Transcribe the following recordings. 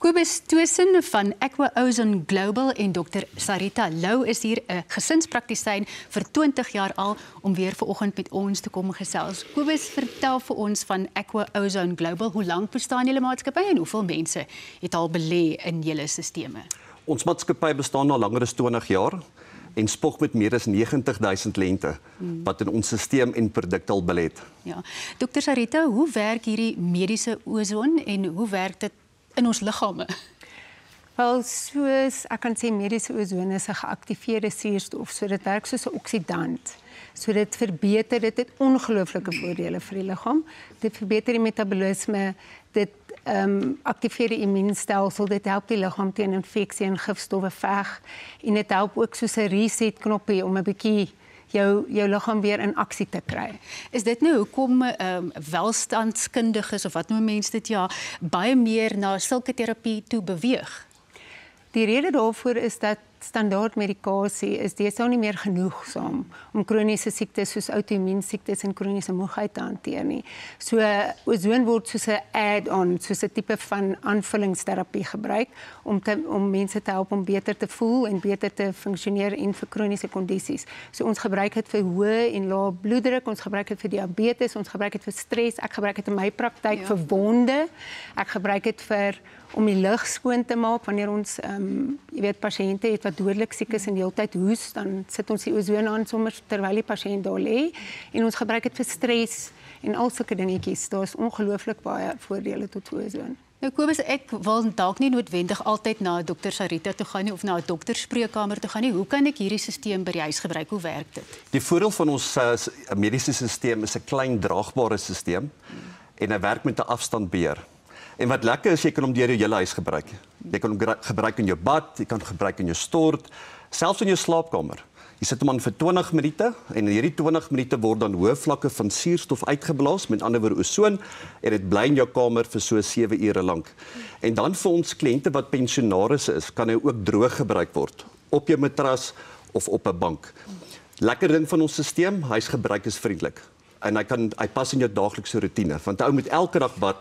Kobus Toosen van Aqua Ozone Global en Dr. Sarita Lou is hier 'n gesinspraktisyn vir 20 jaar al om weer vanoggend met ons te kom gesels. Kobus, vertel vir ons van Aqua Ozone Global. Hoe lank bestaan julle maatskappy en hoeveel mense het al belê in julle sisteme? Ons maatskappy bestaan al langer as 20 jaar en spog met meer as 90,000 lente wat in ons stelsel en produk al belê het. Ja. Dr. Sarita, hoe werk hierdie mediese ozon en hoe werk dit in ons liggame? Wel, soos ek kan sê, mediese ozon is 'n geaktiveerde suurstof, so dit werk soos 'n oksidant. So dit verbeter, dit het ongelooflike voordele vir die liggaam. Dit verbeter die metabolisme, dit aktiveer die immuunstelsel, dit help die liggaam teen infeksie en gifstowwe veg en dit help ook soos 'n reset knoppie om 'n bietjie jou liggaam weer in aksie te kry. Is dit nou hoekom welstandskundiges of wat noem mense dit baie meer na sulke terapie toe beweeg? Die rede daarvoor is dat standaard medikasie is deesdae nie meer genoegsaam om kroniese siektes soos outoimmuunsiektes en kroniese moegheid te hanteer nie. So ozon word soos 'n add-on, soos 'n tipe van aanvullingsterapie gebruik om mense te help om beter te voel en beter te funksioneer en vir kroniese kondisies. So ons gebruik dit vir hoë en lae bloeddruk, ons gebruik dit vir diabetes, ons gebruik dit vir stres, ek gebruik dit in my praktyk vir wonde, ek gebruik dit om die lug skoon te maak wanneer ons pasiënte het wat dodelik siek is en die hele tyd hoes, dan sit ons die ozon aan sommer terwyl die pasiënt daar lê en ons gebruik dit vir stres en al sulke dingetjies. Daar is ongelooflik baie voordele tot ozon. Nou Kobus, ek wil dalk nie noodwendig altyd na Dr. Sarita toe gaan nie of na 'n dokterspreekkamer toe gaan nie. Hoe kan ek hierdie stelsel by die huis gebruik? Hoe werk dit? Die voordeel van ons mediese stelsel is 'n klein draagbare stelsel en hy werk met 'n afstandbeheer. En wat lekker is, jy kan hom deur jou hele huis gebruik. Jy kan hom gebruik in jou bad, jy kan gebruik in jou stort, selfs in jou slaapkamer. Jy sit hom aan vir 20 minute en in hierdie 20 minute word dan hoë vlakke van suurstof uitgeblaas, met ander woorde ozon, en dit bly in jou kamer vir so 7 ure lank. En dan vir ons kliënte wat pensionaris is, kan hy ook droog gebruik word op jou matras of op 'n bank. Lekker ding van ons stelsel, hy's gebruikersvriendelik. En hy pas in jou daaglikse roetine, want 'n ou moet elke dag bad,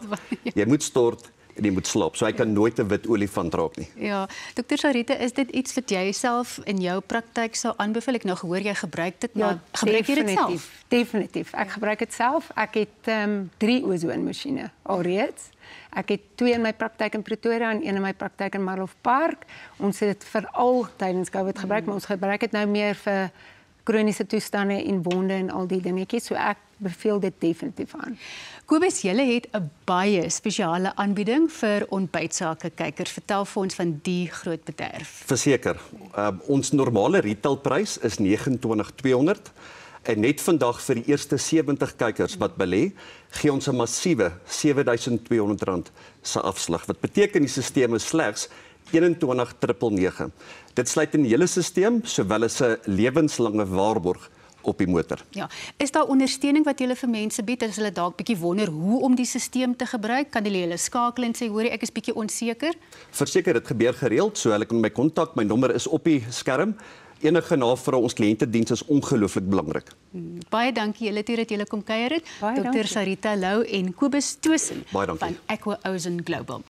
jy moet stort en jy moet slaap, so hy kan nooit 'n wit olifant raak nie. Ja, Dr. Sarita, is dit iets wat jy self in jou praktyk sou aanbeveel? Ek nou gehoor jy gebruik dit, maar gebruik jy dit self? Definitief. Ek gebruik dit self. Ek het 3 ozonmasjiene alreeds. Ek het 2 in my praktyk in Pretoria en 1 in my praktyk in Marlow Park. Ons het dit veral tydens COVID gebruik, maar ons gebruik dit nou meer vir kroniese toestande en wonde en al die dingetjies, so ek beveel dit definitief aan. Kobus, julle het 'n baie spesiale aanbieding vir ontbytsake kykers. Vertel vir ons van die groot bederf. Verseker, ons normale retailprys is R29,200 en net vandag vir die eerste 70 kykers wat belê, gee ons 'n massiewe R7,200 se afslag. Wat beteken die stelsel is slegs R21,999. Dit sluit in die hele stelsel sowel as 'n lewenslange waarborg op die motor. Ja, is daar ondersteuning wat julle vir mense bied as hulle dalk bietjie wonder hoe om die stelsel te gebruik? Kan hulle skakel en sê, hoorie, ek is bietjie onseker? Verseker, dit gebeur gereeld, so hulle kan my kontak, my nommer is op die skerm. Enige navrae, ons kliëntediens is ongelooflik belangrik. Baie dankie julle toe dat julle kom kuier het. Baie Dr. dankie. Sarita Lou en Kobus Toosen Baie dankie. van Aqua Ozone Global.